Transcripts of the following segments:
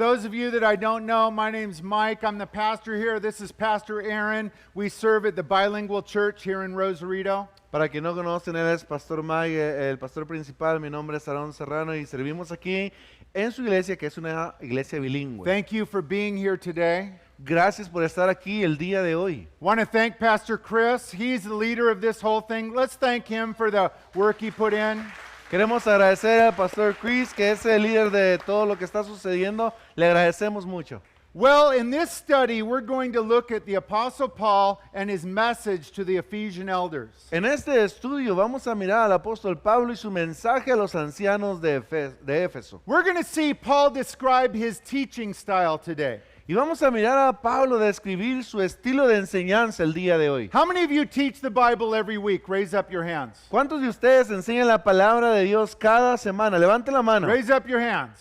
Those of you that I don't know, my name's Mike. I'm the pastor here. This is Pastor Aaron. We serve at the Bilingual Church here in Rosarito. Para quien no conocen, él es Pastor Mike, el pastor principal. Mi nombre es Aarón Serrano y servimos aquí en su iglesia, que es una iglesia bilingüe. Thank you for being here today. Gracias por estar aquí el día de hoy. Want to thank Pastor Chris. He's the leader of this whole thing. Let's thank him for the work he put in. Queremos agradecer al pastor Chris, que es el líder de todo lo que está sucediendo. Le agradecemos mucho. Well, in this study, we're going to look at the Apostle Paul and his message to the Ephesian elders. En este estudio vamos a mirar al apóstol Pablo y su mensaje a los ancianos de Éfeso. We're going to see Paul describe his teaching style today. Y vamos a mirar a Pablo describir su estilo de enseñanza el día de hoy. How many of you teach the Bible every week? Raise up your hands. ¿Cuántos de ustedes enseñan la palabra de Dios cada semana? Levante la mano. Raise up your hands.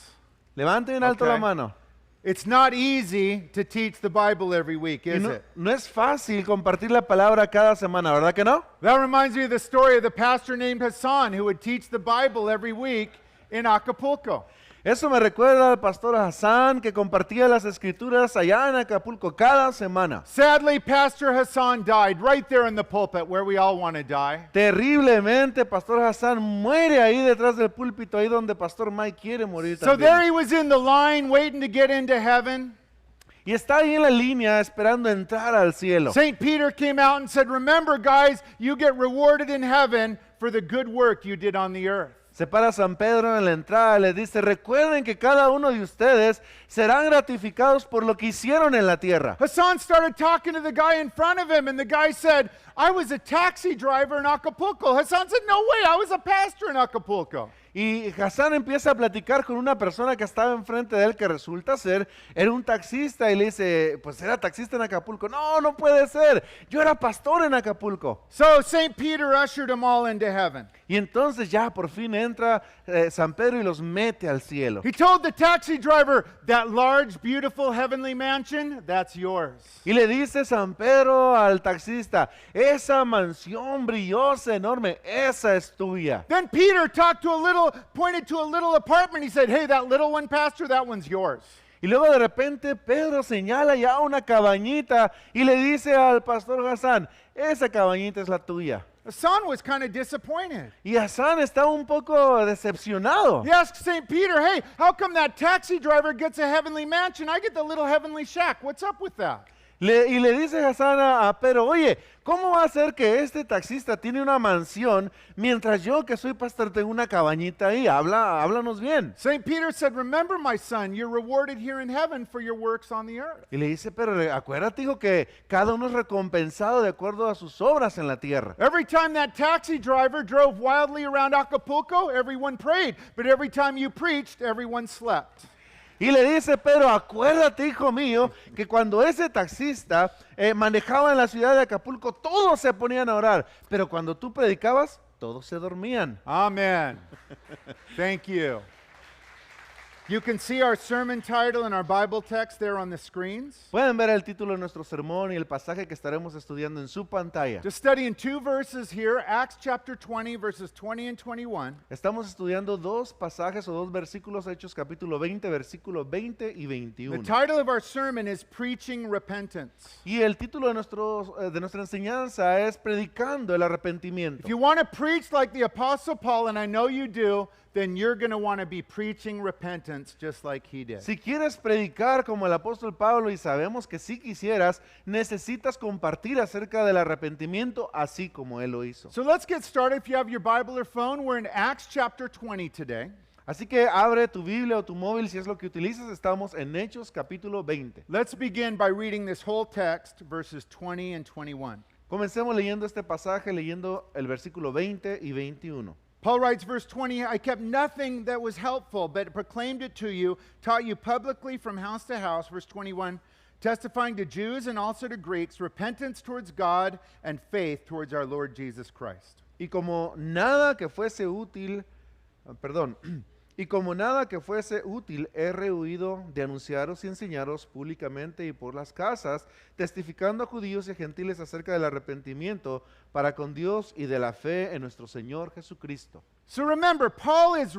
Levante en alto Okay. la mano. It's not easy to teach the Bible every week, Y is no, it? no es fácil compartir la palabra cada semana, ¿verdad que no? That reminds me of the story of the pastor named Hassan who would teach the Bible every week in Acapulco. Eso me recuerda al pastor Hassan, que compartía las escrituras allá en Acapulco cada semana. Sadly, Pastor Hassan died right there in the pulpit where we all want to die. Terriblemente, pastor Hassan muere ahí detrás del púlpito, ahí donde pastor Mike quiere morir So there también. he was in the line waiting to get into heaven. Y está ahí en la línea esperando entrar al cielo. St. Peter came out and said, "Remember, guys, you get rewarded in heaven for the good work you did on the earth." Se para San Pedro en la entrada y les dice: recuerden que cada uno de ustedes serán gratificados por lo que hicieron en la tierra. Hassan started talking to the guy in front of him, and the guy said, "I was a taxi driver in Acapulco." Hassan said, "No way, I was a pastor in Acapulco." Y Hassan empieza a platicar con una persona que estaba enfrente de él, que resulta ser, era un taxista, y le dice: pues era taxista en Acapulco. No, no puede ser, yo era pastor en Acapulco. So St. Peter ushered them all into heaven. Y entonces ya por fin entra San Pedro y los mete al cielo. He told the taxi driver, "That large, beautiful heavenly mansion, that's yours." Y le dice San Pedro al taxista: esa mansión brillosa, enorme, esa es tuya. Then Peter pointed to a little apartment. He said, "Hey, that little one, Pastor, that one's yours." Y luego de repente Pedro señala ya una cabañita y le dice al pastor Hassan: esa cabañita es la tuya. Hassan was kind of disappointed. Y Hassan está un poco decepcionado. He asked St. Peter, "Hey, how come that taxi driver gets a heavenly mansion? I get the little heavenly shack. What's up with that?" Y le dice Hassan a Pedro: oye, ¿cómo va a ser que este taxista tiene una mansión mientras yo, que soy pastor, tengo una cabañita ahí? Háblanos bien. St. Peter said, "Remember, my son, you're rewarded here in heaven for your works on the earth." Y le dice: pero acuérdate, hijo, que cada uno es recompensado de acuerdo a sus obras en la tierra. Every time that taxi driver drove wildly around Acapulco, everyone prayed. But every time you preached, everyone slept. Y le dice Pedro: acuérdate, hijo mío, que cuando ese taxista manejaba en la ciudad de Acapulco, todos se ponían a orar, pero cuando tú predicabas, todos se dormían. Amen. Thank you. You can see our sermon title and our Bible text there on the screens. Pueden ver el título de nuestro sermón y el pasaje que estaremos estudiando en su pantalla. Just studying two verses here, Acts chapter 20, verses 20 and 21. Estamos estudiando dos pasajes o dos versículos, Hechos capítulo 20, versículos 20 y The 21. title of our sermon is Preaching Repentance. Y el título de nuestra enseñanza es Predicando el Arrepentimiento. If you want to preach like the Apostle Paul, and I know you do, then you're going to want to be preaching repentance just like he did. Si quieres predicar como el apóstol Pablo, y sabemos que si quisieras, necesitas compartir acerca del arrepentimiento así como él lo hizo. So let's get started. If you have your Bible or phone, we're in Acts chapter 20 today. Así que abre tu Biblia o tu móvil si es lo que utilizas. Estamos en Hechos capítulo 20. Let's begin by reading this whole text, verses 20 and 21. Comencemos leyendo este pasaje, leyendo el versículo 20 y 21. Paul writes, verse 20, "I kept nothing that was helpful, but proclaimed it to you, taught you publicly from house to house." Verse 21, "testifying to Jews and also to Greeks, repentance towards God and faith towards our Lord Jesus Christ." Y como nada que fuese útil, y como nada que fuese útil, he rehuido de anunciaros y enseñaros públicamente y por las casas, testificando a judíos y a gentiles acerca del arrepentimiento para con Dios y de la fe en nuestro Señor Jesucristo. So remember, Paul is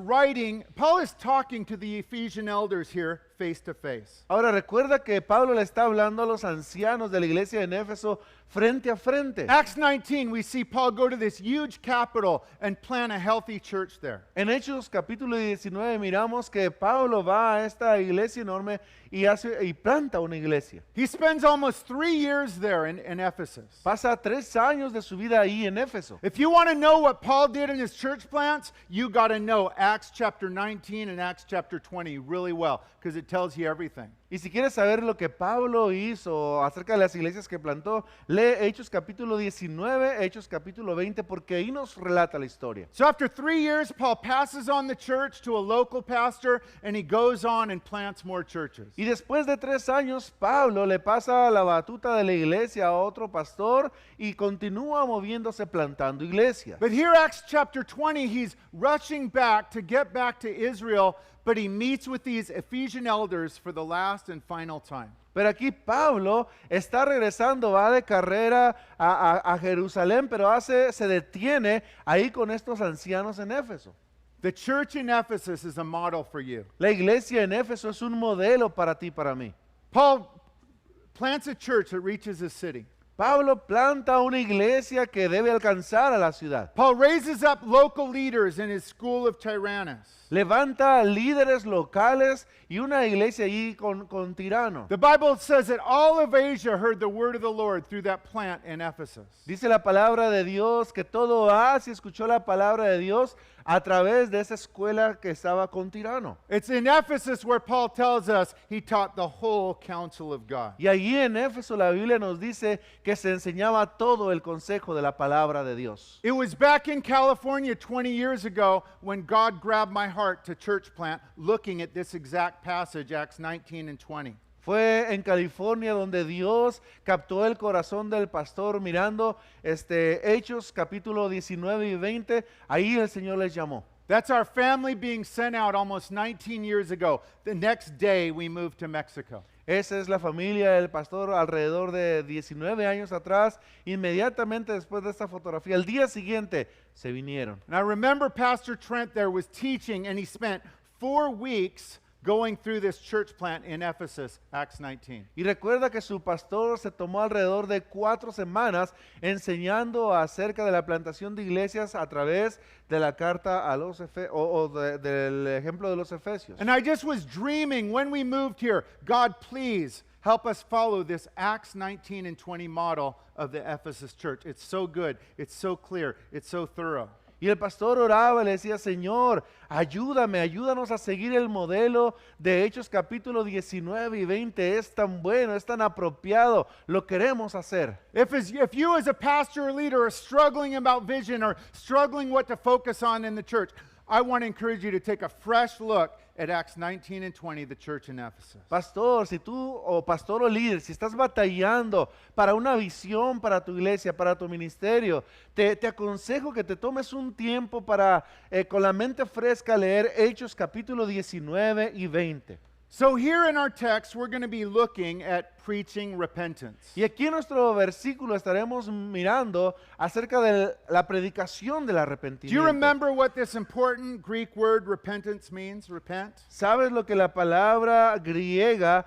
talking to the Ephesian elders here face to face. Ahora recuerda que Pablo le está hablando a los ancianos de la iglesia en Éfeso frente a frente. Acts 19, we see Paul go to this huge capital and plant a healthy church there. En Hechos capítulo 19 miramos que Pablo va a esta iglesia enorme y planta una iglesia. He spends almost 3 years there in Ephesus. Pasa 3 años de su vida ahí en Éfeso. If you want to know what Paul did in his church plants, you got to know Acts chapter 19 and Acts chapter 20 really well, because it tells you everything. Y si quieres saber lo que Pablo hizo acerca de las iglesias que plantó, lee Hechos capítulo 19, Hechos capítulo 20, porque ahí nos relata la historia. So after 3 years, Paul passes on the church to a local pastor, and he goes on and plants more churches. Y después de 3 años, Pablo le pasa la batuta de la iglesia a otro pastor y continúa moviéndose plantando iglesias. But here, Acts chapter 20, he's rushing back to get back to Israel, but he meets with these Ephesian elders for the last and final time. Pero aquí Pablo está regresando, va de carrera a Jerusalén, pero se detiene ahí con estos ancianos en Éfeso. The church in Ephesus is a model for you. La iglesia en Éfeso es un modelo para ti, para mí. Paul plants a church that reaches his city. Pablo planta una iglesia que debe alcanzar a la ciudad. Paul raises up local leaders in his school of Tyrannus. Levanta líderes locales y una iglesia allí con Tirano. The Bible says that all of Asia heard the word of the Lord through that plant in Ephesus. Dice la palabra de Dios que todo Asia escuchó la palabra de Dios a través de esa escuela que estaba con Tirano. It's in Ephesus where Paul tells us he taught the whole counsel of God. Y allí en Éfeso la Biblia nos dice que se enseñaba todo el consejo de la palabra de Dios. It was back in California 20 years ago when God grabbed my heart to church plant, looking at this exact passage, Acts 19 and 20. Fue en California donde Dios captó el corazón del pastor mirando Hechos capítulo 19 y 20. Ahí el Señor les llamó. That's our family being sent out almost 19 years ago. The next day we moved to Mexico. Esa es la familia del pastor alrededor de 19 años atrás. Inmediatamente después de esta fotografía, el día siguiente se vinieron. And I remember Pastor Trent there was teaching, and he spent 4 weeks going through this church plant in Ephesus, Acts 19. Y recuerda que su pastor se tomó alrededor de 4 semanas enseñando acerca de la plantación de iglesias a través de la carta a los del ejemplo de los Efesios. And I just was dreaming when we moved here, God, please help us follow this Acts 19 and 20 model of the Ephesus church. It's so good, it's so clear, it's so thorough. Y el pastor oraba y le decía, Señor, ayúdanos a seguir el modelo de Hechos capítulo 19 y 20. Es tan bueno, es tan apropiado, lo queremos hacer. If you as a pastor or leader are struggling about vision or struggling what to focus on in the church, I want to encourage you to take a fresh look at Acts 19 and 20, the church in Ephesus. Pastor, si tú, o pastor o líder, si estás batallando para una visión para tu iglesia, para tu ministerio, te aconsejo que te tomes un tiempo para, con la mente fresca, leer Hechos capítulo 19 y 20. So here in our text, we're going to be looking at preaching repentance. Y aquí en nuestro versículo estaremos mirando acerca de la predicación del Do you arrepentimiento. remember what this important Greek word repentance means? Repent? ¿Sabes lo que la palabra griega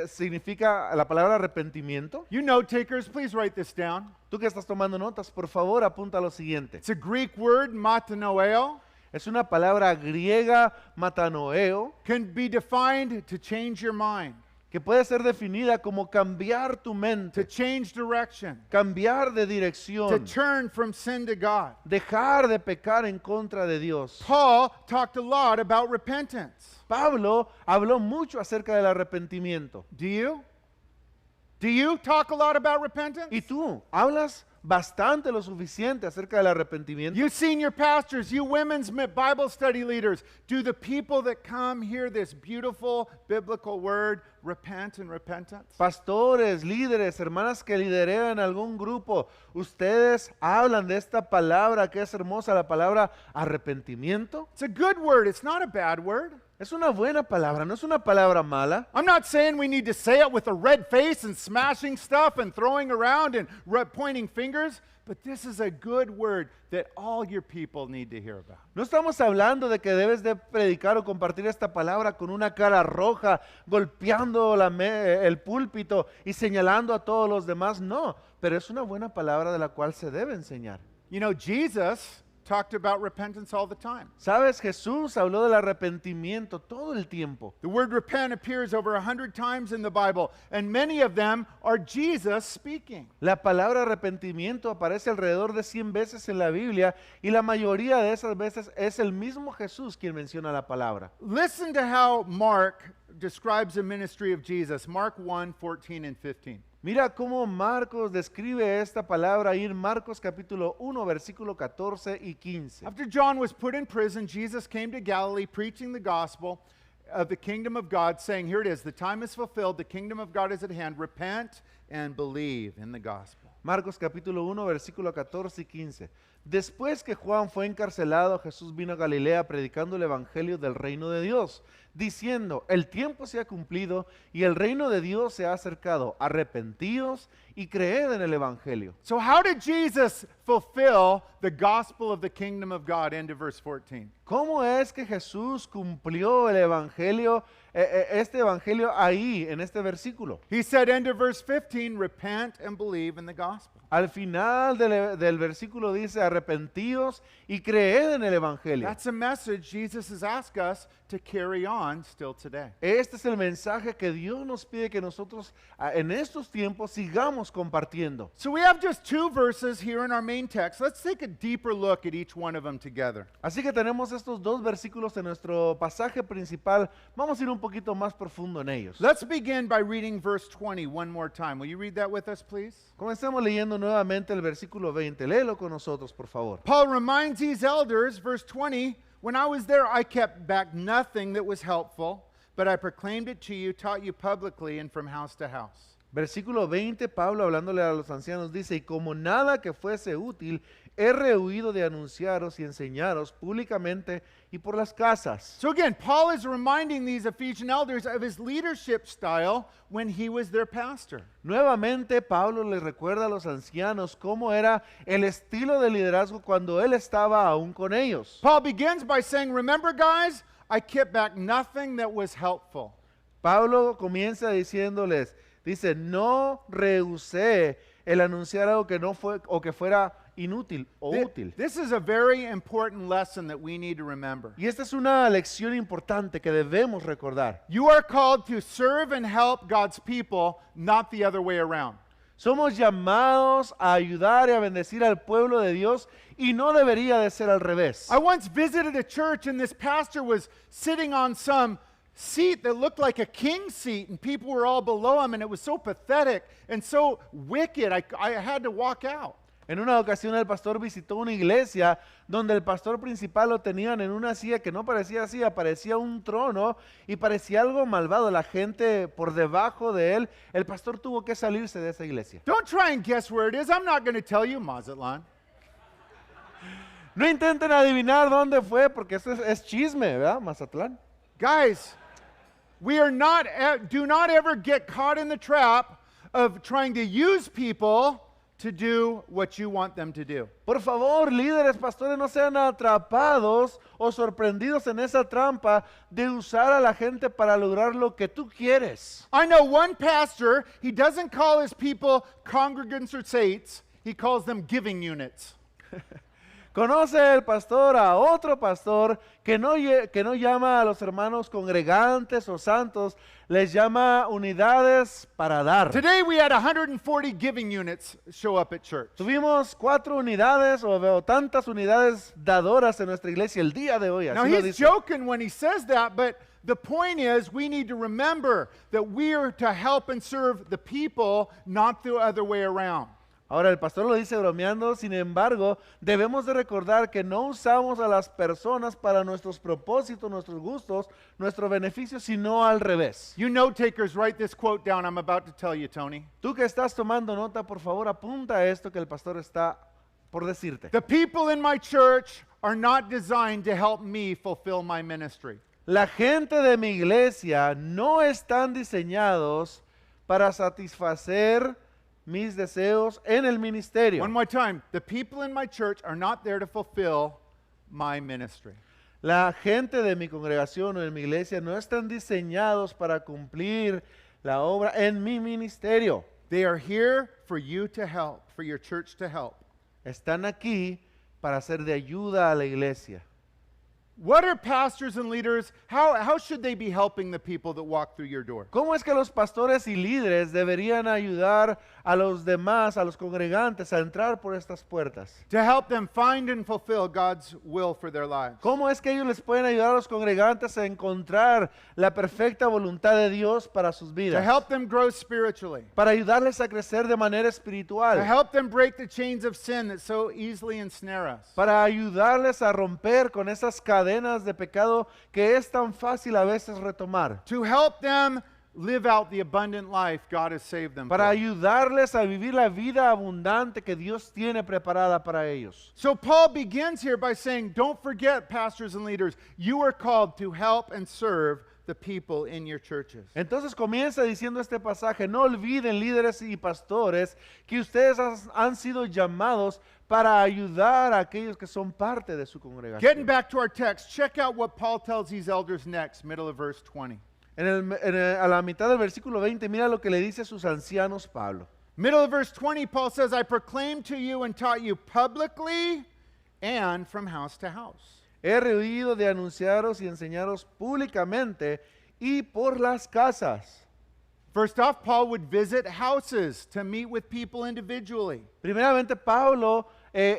significa, la palabra arrepentimiento? You note takers, please write this down. Tú que estás tomando notas, por favor, apunta lo siguiente. It's a Greek word, metanoeo, Es una palabra griega, matanoeo, can be defined to change your mind, que puede ser definida como cambiar tu to mente, change direction, cambiar de to dirección, turn from sin to God. dejar de pecar en contra de Dios. Paul talked a lot about repentance. Pablo habló mucho acerca del arrepentimiento. Do you? Do you talk a lot about repentance? ¿Y tú hablas bastante lo suficiente acerca del arrepentimiento? You senior pastors, you women's Bible study leaders, do the people that come hear this beautiful biblical word repent and repentance? Pastores, líderes, hermanas que liderean algún grupo, ustedes hablan de esta palabra que es hermosa, la palabra arrepentimiento. It's a good word, it's not a bad word. Es una buena palabra, no es una palabra mala. I'm not saying we need to say it with a red face and smashing stuff and throwing around and pointing fingers, but this is a good word that all your people need to hear about. No estamos hablando de que debes de predicar o compartir esta palabra con una cara roja, golpeando el púlpito y señalando a todos los demás. No, pero es una buena palabra de la cual se debe enseñar. You know, Jesus talked about repentance all the time. Sabes, Jesús habló del arrepentimiento todo el tiempo. The word repent appears over 100 times in the Bible, and many of them are Jesus speaking. La palabra arrepentimiento aparece alrededor de 100 veces en la Biblia y la mayoría de esas veces es el mismo Jesús quien menciona la palabra. Listen to how Mark describes the ministry of Jesus. Mark 1:14 and 15. Mira cómo Marcos describe esta palabra ahí en Marcos capítulo 1, versículo 14 y 15. After John was put in prison, Jesus came to Galilee preaching the gospel of the kingdom of God, saying, here it is, the time is fulfilled, the kingdom of God is at hand, repent and believe in the gospel. Marcos capítulo 1, versículo 14 y 15. Después que Juan fue encarcelado, Jesús vino a Galilea predicando el evangelio del reino de Dios, diciendo, el tiempo se ha cumplido y el reino de Dios se ha acercado. Arrepentíos y creed en el evangelio. So how did Jesus fulfill the gospel of the kingdom of God? End of verse 14. ¿Cómo es que Jesús cumplió el evangelio, este evangelio ahí, en este versículo? He said, end of verse 15, repent and believe in the gospel. Al final del versículo dice, arrepentíos y creed en el evangelio. That's a message Jesus has asked us to carry on still today. Este es el mensaje que Dios nos pide que nosotros en estos tiempos sigamos compartiendo. So we have just two verses here in our main text. Let's take a deeper look at each one of them together. Así que tenemos estos dos versículos en nuestro pasaje principal. Vamos a ir un poquito más profundo en ellos. Let's begin by reading verse 20 one more time. Will you read that with us, please? Comencemos leyendo nuevamente el versículo 20. Léelo con nosotros, por favor. Paul reminds these elders, verse 20, when I was there, I kept back nothing that was helpful, but I proclaimed it to you, taught you publicly and from house to house. Versículo 20, Pablo hablándole a los ancianos dice, y como nada que fuese útil, he rehuido de anunciaros y enseñaros públicamente y por las casas. So again, Paul is reminding these Ephesian elders of his leadership style when he was their pastor. Nuevamente, Pablo les recuerda a los ancianos cómo era el estilo de liderazgo cuando él estaba aún con ellos. Paul begins by saying, remember guys, I kept back nothing that was helpful. Pablo comienza diciéndoles, dice, no rehusé el anunciar algo que no fue o que fuera inútil o útil. This is a very important lesson that we need to remember. Y esta es una lección importante que debemos recordar. You are called to serve and help God's people, not the other way around. Somos llamados a ayudar y a bendecir al pueblo de Dios y no debería de ser al revés. I once visited a church and this pastor was sitting on some seat that looked like a king's seat and people were all below him and it was so pathetic and so wicked I had to walk out. En una ocasión el pastor visitó una iglesia donde el pastor principal lo tenían en una silla que no parecía silla, parecía un trono y parecía algo malvado, la gente por debajo de él. El pastor tuvo que salirse de esa iglesia. Don't try and guess where it is. I'm not going to tell you, Mazatlan. No intenten adivinar dónde fue porque eso es chisme, ¿verdad? Mazatlán. Guys, do not ever get caught in the trap of trying to use people to do what you want them to do. Por favor, líderes, pastores, no sean atrapados o sorprendidos en esa trampa de usar a la gente para lograr lo que tú quieres. I know one pastor, he doesn't call his people congregants or saints, he calls them giving units. Conoce el pastor a otro pastor que no llama a los hermanos congregantes o santos, les llama unidades para dar. Today we had 140 giving units show up at church. Tuvimos 4 unidades o tantas unidades dadoras en nuestra iglesia el día de hoy. Now Así lo he's dice. joking when he says that, but the point is we need to remember that we are to help and serve the people, not the other way around. Ahora el pastor lo dice bromeando, sin embargo, debemos de recordar que no usamos a las personas para nuestros propósitos, nuestros gustos, nuestro beneficio, sino al revés. You note takers, write this quote down I'm about to tell you, Tony. Tú que estás tomando nota, por favor, apunta esto que el pastor está por decirte. The people in my church are not designed to help me fulfill my ministry. La gente de mi iglesia no están diseñados para satisfacer mis deseos en el ministerio. One more time. The people in my church are not there to fulfill my ministry. La gente de mi congregación o en mi iglesia no están diseñados para cumplir la obra en mi ministerio. They are here for you to help, for your church to help. Están aquí para ser de ayuda a la iglesia. What are pastors and leaders? How should they be helping the people that walk through your door? ¿Cómo es que los pastores y líderes deberían ayudar a los demás, a los congregantes, a entrar por estas puertas? To help them find and fulfill God's will for their lives. ¿Cómo es que ellos les pueden ayudar a los congregantes a encontrar la perfecta voluntad de Dios para sus To vidas? help them grow spiritually. Para ayudarles a crecer de manera To espiritual. help them break the chains of sin that so easily ensnare us. Para ayudarles a romper con esas cadenas de pecado que es tan fácil a veces retomar. To help them live out the abundant life God has saved them Para for. ayudarles a vivir la vida abundante que Dios tiene preparada para ellos. So Paul begins here by saying, don't forget, pastors and leaders, you are called to help and serve the people in your churches. Entonces comienza diciendo este pasaje: no olviden, líderes y pastores, que ustedes han sido llamados para ayudar a aquellos que son parte de su Getting congregación. back to our text, check out what Paul tells these elders next, middle of verse 20. A la mitad del versículo 20, mira lo que le dice a sus ancianos Pablo. Middle of verse 20, Paul says, I proclaimed to you and taught you publicly and from house to house. He rehuido de anunciaros y enseñaros públicamente y por las casas. First off, Paul would visit houses to meet with people individually. Primeramente, Pablo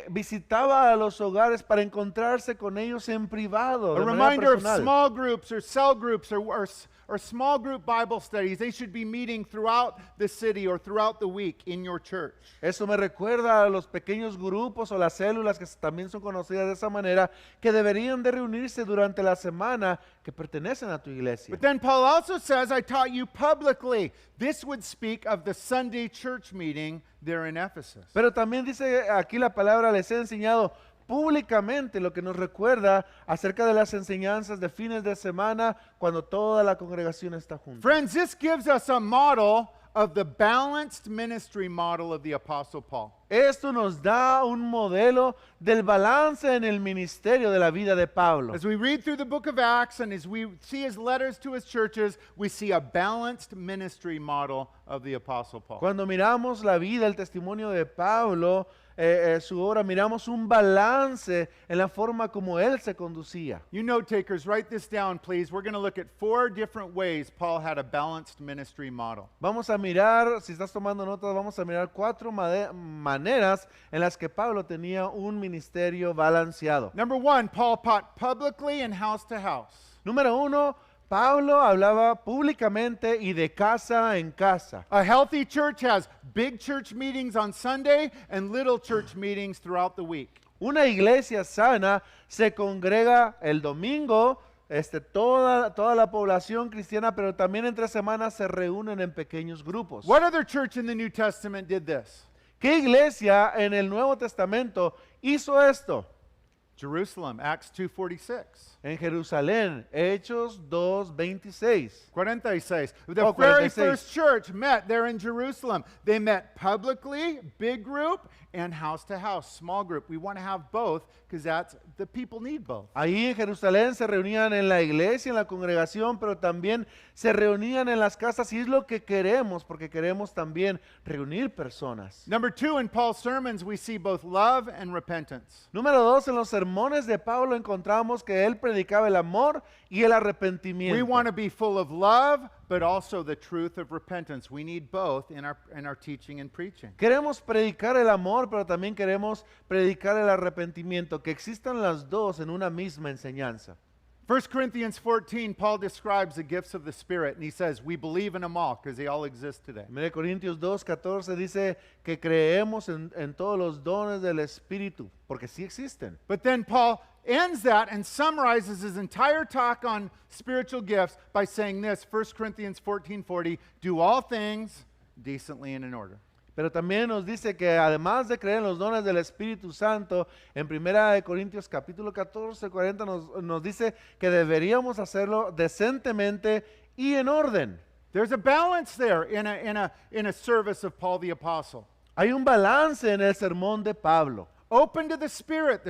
visitaba a los hogares para encontrarse con ellos en privado, A de manera reminder of personal. small groups or cell groups or small group Bible studies. They should be meeting throughout the city or throughout the week in your church. Eso me recuerda a los pequeños grupos o las células que también son conocidas de esa manera, que deberían de reunirse durante la semana que pertenecen a tu iglesia. But then Paul also says, I taught you publicly. This would speak of the Sunday church meeting there in Ephesus. Pero también dice aquí la palabra, les he enseñado públicamente, lo que nos recuerda acerca de las enseñanzas de fines de semana cuando toda la congregación está junta. Friends, this gives us a model of the balanced ministry model of the Apostle Paul. Esto nos da un modelo del balance en el ministerio de la vida de Pablo. As we read through the book of Acts and as we see his letters to his churches, we see a balanced ministry model of the Apostle Paul. Cuando miramos la vida, el testimonio de Pablo, su obra, miramos un balance en la forma como él se conducía. You note takers, write this down, please. We're going to look at 4 different ways Paul had a balanced ministry model. Vamos a mirar, si estás tomando notas, vamos a mirar 4 maneras en las que Pablo tenía un ministerio balanceado. Number 1, Paul taught publicly and house to house. Número 1, Pablo hablaba públicamente y de casa en casa. A healthy church has big church meetings on Sunday and little church meetings throughout the week. Una iglesia sana se congrega el domingo, toda la población cristiana, pero también entre semanas se reúnen en pequeños grupos. What other church in the New Testament did this? ¿Qué iglesia en el Nuevo Testamento hizo esto? Jerusalem, Acts 2:46. En Jerusalén, Hechos 2:26. 46. The Oh, very 46. first church met there in Jerusalem. They met publicly, big group, and house to house, small group. We want to have both because that's the people need both. Ahí en Jerusalén se reunían en la iglesia, en la congregación, pero también se reunían en las casas y es lo que queremos, porque queremos también reunir personas. Number 2, in Paul's sermons, we see both love and repentance. Número 2, en los sermones de Pablo encontramos que él predicaba el amor y el We arrepentimiento. want to be full of love, but also the truth of repentance. We need both in our teaching and preaching. Queremos predicar el amor, pero también queremos predicar el arrepentimiento, que existan las dos en una misma enseñanza. 1 Corinthians 14, Paul describes the gifts of the Spirit, and he says, we believe in them all because they all exist today. 1 Corintios 2:14 dice que creemos en todos los dones del Espíritu, porque sí existen. But then Paul ends that and summarizes his entire talk on spiritual gifts by saying this, 1 Corinthians 14:40, do all things decently and in order. Pero también nos dice que además de creer en los dones del Espíritu Santo, en 1 Corintios capítulo 14, 40 nos dice que deberíamos hacerlo decentemente y en orden. There's a balance there in a service of Paul the Apostle. Hay un balance en el sermón de Pablo. Open to the Spirit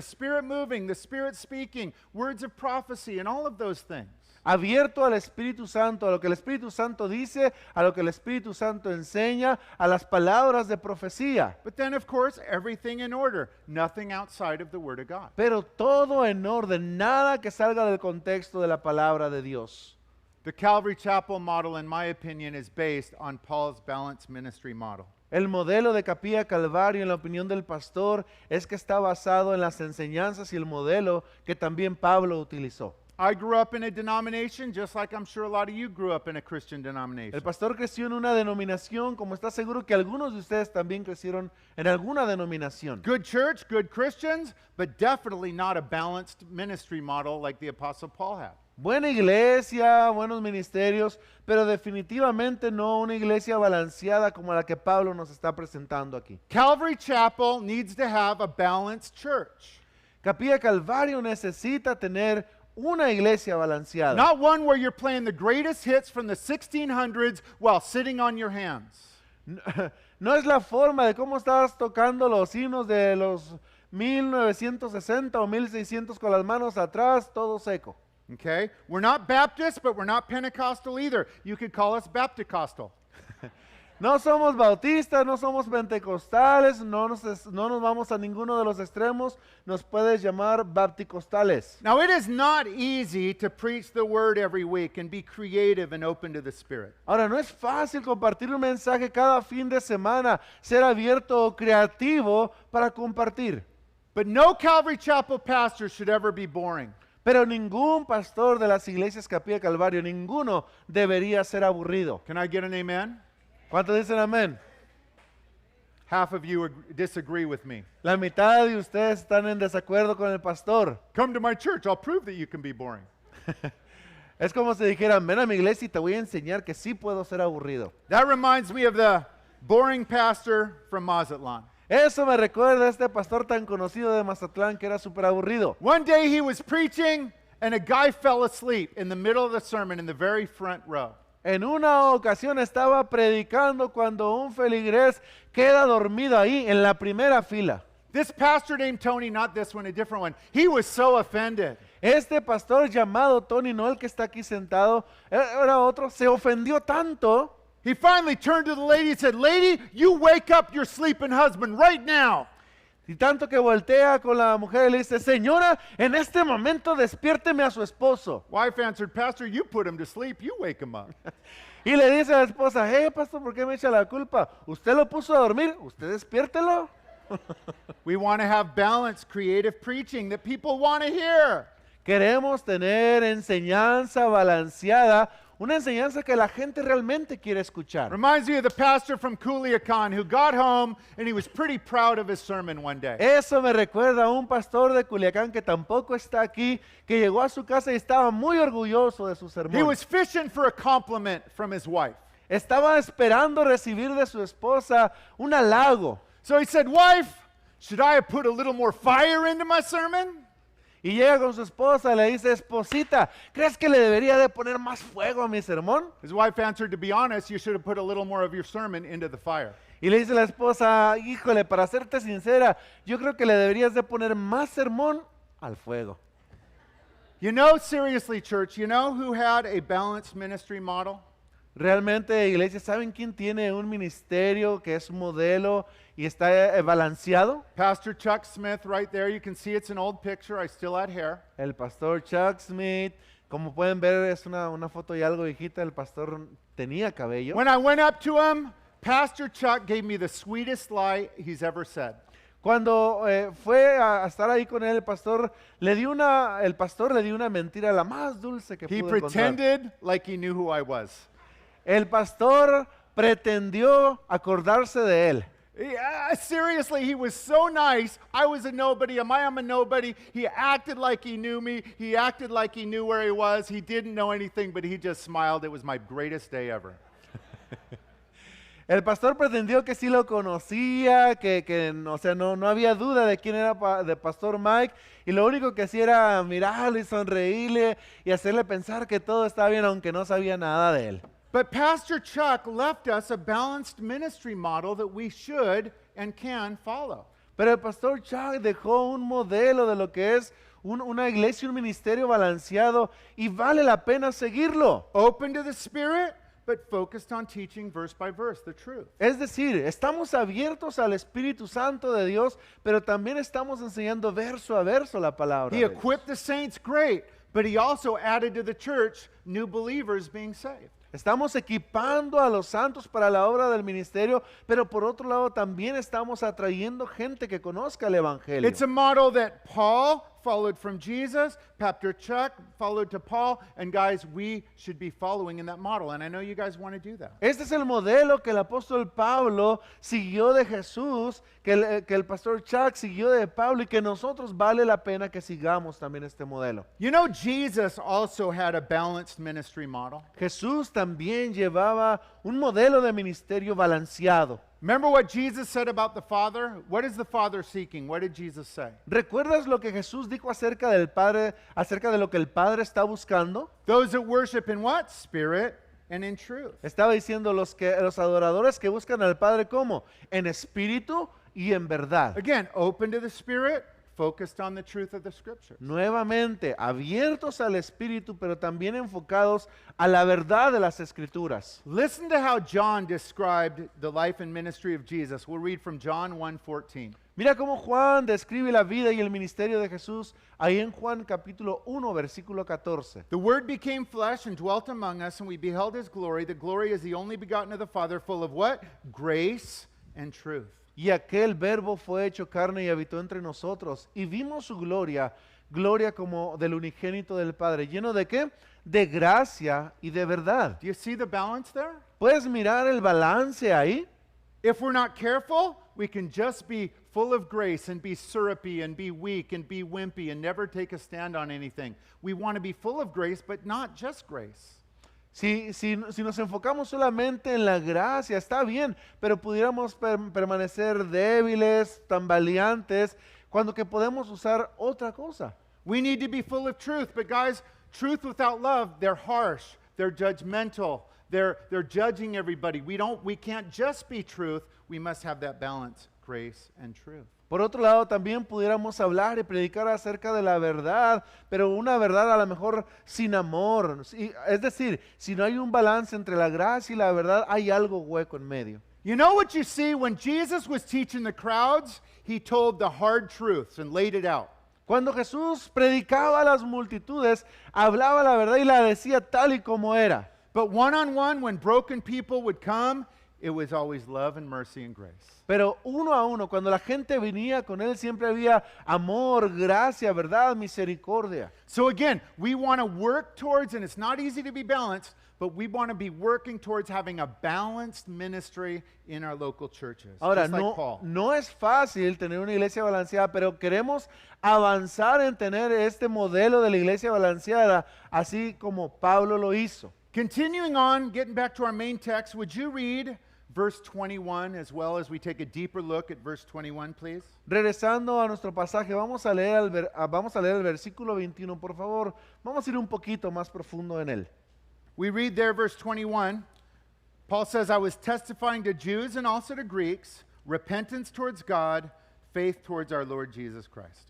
moving, the Spirit speaking, words of prophecy, and all of those things. Abierto al Espíritu Santo, a lo que el Espíritu Santo dice, a lo que el Espíritu Santo enseña, a las palabras de profecía. But then, of course, everything in order, nothing outside of the Word of God. Pero todo en orden, nada que salga del contexto de la palabra de Dios. The Calvary Chapel model, in my opinion, is based on Paul's balanced ministry model. El modelo de Capilla Calvario, en la opinión del pastor, es que está basado en las enseñanzas y el modelo que también Pablo utilizó. I grew up in a denomination just like I'm sure a lot of you grew up in a Christian denomination. El pastor creció en una denominación, como está seguro que algunos de ustedes también crecieron en alguna denominación. Good church, good Christians, but definitely not a balanced ministry model like the Apostle Paul had. Buena iglesia, buenos ministerios, pero definitivamente no una iglesia balanceada como la que Pablo nos está presentando aquí. Calvary Chapel needs to have a balanced church. Capilla Calvario necesita tener una iglesia balanceada. Not one where you're playing the greatest hits from the 1600s while sitting on your hands. No es la forma de cómo estás tocando los himnos de los 1960 o 1600 con las manos atrás, todo seco. Okay? We're not Baptist, but we're not Pentecostal either. You could call us Bapticostal. No somos bautistas, no somos pentecostales, no nos vamos a ninguno de los extremos, nos puedes llamar bapticostales. Now, it is not easy to preach the word every week and be creative and open to the Spirit. Ahora, no es fácil compartir un mensaje cada fin de semana, ser abierto o creativo para compartir. But no Calvary Chapel pastor should ever be boring. Pero ningún pastor de las iglesias Capilla Calvario, ninguno debería ser aburrido. Can I get an amen? ¿Cuántos dicen amén? Half of you disagree with me. La mitad de ustedes están en desacuerdo con el pastor. Come to my church, I'll prove that you can be boring. Es como si dijeran, ven a mi iglesia y te voy a enseñar que sí puedo ser aburrido. That reminds me of the boring pastor from Mazatlan. Eso me recuerda a este pastor tan conocido de Mazatlán que era súper aburrido. One day he was preaching and a guy fell asleep in the middle of the sermon in the very front row. En una ocasión estaba predicando cuando un feligrés queda dormido ahí en la primera fila. This pastor named Tony, not this one, a different one, he was so offended. Este pastor llamado Tony, no el que está aquí sentado, era otro, se ofendió tanto. He finally turned to the lady and said, "Lady, you wake up your sleeping husband right now." Y tanto que voltea con la mujer y le dice, señora, en este momento despiérteme a su esposo. Wife answered, "Pastor, you put him to sleep, you wake him up." Y le dice a la esposa, hey, pastor, ¿por qué me echa la culpa? ¿Usted lo puso a dormir? ¿Usted despiértelo? We want to have balanced, creative preaching that people want to hear. Queremos tener enseñanza balanceada, una enseñanza que la gente realmente quiere escuchar. Reminds me of the pastor from Culiacan who got home and he was pretty proud of his sermon one day. Eso me recuerda a un pastor de Culiacán que tampoco está aquí, que llegó a su casa y estaba muy orgulloso de su He sermón. was fishing for a compliment from his wife. Estaba esperando recibir de su esposa un halago. So he said, "Wife, should I have put a little more fire into my sermon?" Y llega con su esposa y le dice, esposita, ¿crees que le debería de poner más fuego a mi sermón? His wife answered, "To be honest, you should have put a little more of your sermon into the fire." Y le dice la esposa, híjole, para serte sincera, yo creo que le deberías de poner más sermón al fuego. You know, seriously, church, you know who had a balanced ministry model? Realmente, iglesia, ¿saben quién tiene un ministerio que es un modelo y está balanceado? Pastor Chuck Smith right there. You can see it's an old picture. I still had hair. El pastor Chuck Smith, como pueden ver, es una foto ya algo viejita, el pastor tenía cabello. When I went up to him, Pastor Chuck gave me the sweetest lie he's ever said. Cuando fue a estar ahí con él, el pastor le dio una mentira, la más dulce que He pudo encontrar. pretended like he knew who I was. El pastor pretendió acordarse de él. Seriously, he was so nice. I was a nobody. I am a nobody. He acted like he knew me. He acted like he knew where he was. He didn't know anything, but he just smiled. It was my greatest day ever. El pastor pretendió que sí lo conocía, o sea, no había duda de quién era de Pastor Mike, y lo único que hacía era mirarle y sonreírle y hacerle pensar que todo estaba bien, aunque no sabía nada de él. But Pastor Chuck left us a balanced ministry model that we should and can follow. Pero el pastor Chuck dejó un modelo de lo que es una iglesia, un ministerio balanceado, y vale la pena seguirlo. Open to the Spirit, but focused on teaching verse by verse the truth. Es decir, estamos abiertos al Espíritu Santo de Dios, pero también estamos enseñando verso a verso la palabra He de Dios. equipped the saints great, but he also added to the church new believers being saved. Estamos equipando a los santos para la obra del ministerio, pero por otro lado también estamos atrayendo gente que conozca el Evangelio. It's a model that Paul followed from Jesus, Pastor Chuck followed to Paul, and guys, we should be following in that model, and I know you guys want to do that. Este es el modelo que el apóstol Pablo siguió de Jesús, que el pastor Chuck siguió de Pablo, y que nosotros vale la pena que sigamos también este modelo. You know, Jesus also had a balanced ministry model. Jesús también llevaba un modelo de ministerio balanceado. Remember what Jesus said about the Father? What is the Father seeking? What did Jesus say? ¿Recuerdas lo que Jesús dijo acerca del Padre, acerca de lo que el Padre está buscando? Those that worship in what? Spirit and in truth. Estaba diciendo los adoradores que buscan al Padre, ¿cómo? En espíritu y en verdad. Again, open to the Spirit, focused on the truth of the Scriptures. Nuevamente, abiertos al espíritu, pero también enfocados a la verdad de las Escrituras. Listen to how John described the life and ministry of Jesus. We'll read from John 1:14. Mira cómo Juan describe la vida y el ministerio de Jesús ahí en Juan capítulo 1, versículo 14. The Word became flesh and dwelt among us, and we beheld His glory. The glory is the only begotten of the Father, full of what? Grace and truth. Y aquel verbo fue hecho carne y habitó entre nosotros, y vimos su gloria, gloria como del unigénito del Padre. ¿Lleno de qué? De gracia y de verdad. Do you see the balance there? ¿Puedes mirar el balance ahí? If we're not careful, we can just be full of grace and be syrupy and be weak and be wimpy and never take a stand on anything. We want to be full of grace, but not just grace. Si nos enfocamos solamente en la gracia, está bien, pero pudiéramos permanecer débiles, tambaleantes, cuando que podemos usar otra cosa. We need to be full of truth, but guys, truth without love, they're harsh, they're judgmental, they're judging everybody. We can't just be truth, we must have that balance, grace and truth. Por otro lado, también pudiéramos hablar y predicar acerca de la verdad, pero una verdad a lo mejor sin amor. Es decir, si no hay un balance entre la gracia y la verdad, hay algo hueco en medio. You know what you see when Jesus was teaching the crowds? He told the hard truths and laid it out. Cuando Jesús predicaba a las multitudes, hablaba la verdad y la decía tal y como era. But one-on-one, when broken people would come, it was always love and mercy and grace. Pero uno a uno, cuando la gente venía con él, siempre había amor, gracia, verdad, misericordia. So again, we want to work towards, and it's not easy to be balanced, but we want to be working towards having a balanced ministry in our local churches. Ahora, just like Paul. no es fácil tener una iglesia balanceada, pero queremos avanzar en tener este modelo de la iglesia balanceada, así como Pablo lo hizo. Continuing on, getting back to our main text, would you read verse 21 as well as we take a deeper look at verse 21, please? Regresando a nuestro pasaje, vamos a leer el versículo 21, por favor. Vamos a ir un poquito más profundo en él. We read there, verse 21. Paul says, I was testifying to Jews and also to Greeks, repentance towards God, faith towards our Lord Jesus Christ.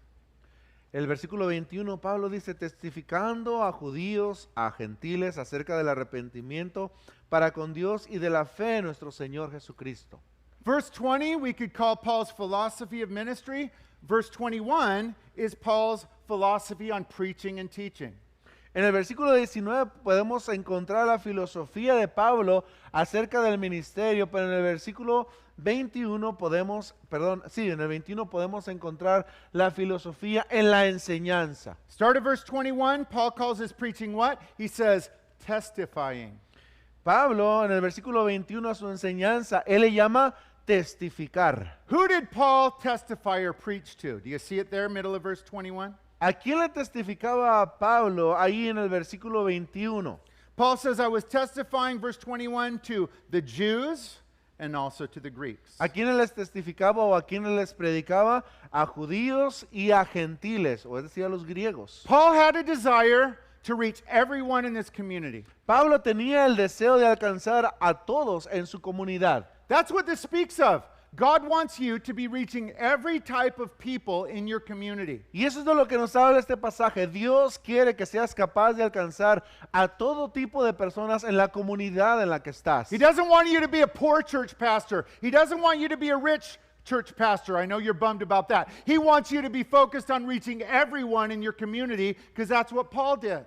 El versículo 21, Pablo dice, testificando a judíos, a gentiles, acerca del arrepentimiento para con Dios y de la fe en nuestro Señor Jesucristo. Verse 20, we could call Paul's philosophy of ministry. Verse 21 is Paul's philosophy on preaching and teaching. En el versículo 19 podemos encontrar la filosofía de Pablo acerca del ministerio, pero en el versículo 21 en el 21 podemos encontrar la filosofía en la enseñanza. Start at verse 21, Paul calls his preaching what? He says, testifying. Pablo en el versículo 21 a su enseñanza, él le llama testificar. Who did Paul testify or preach to? Do you see it there, middle of verse 21? ¿A quién le testificaba a Pablo ahí en el versículo 21? Paul says, I was testifying, verse 21, to the Jews and also to the Greeks. ¿A quiénes les testificaba o a quiénes les predicaba? A judíos y a gentiles, o es decir, a los griegos. Paul had a desire to reach everyone in this community. Pablo tenía el deseo de alcanzar a todos en su comunidad. That's what this speaks of. God wants you to be reaching every type of people in your community. Y eso es de lo que nos habla este pasaje. Dios quiere que seas capaz de alcanzar a todo tipo de personas en la comunidad en la que estás. He doesn't want you to be a poor church pastor. He doesn't want you to be a rich church pastor. I know you're bummed about that. He wants you to be focused on reaching everyone in your community because that's what Paul did.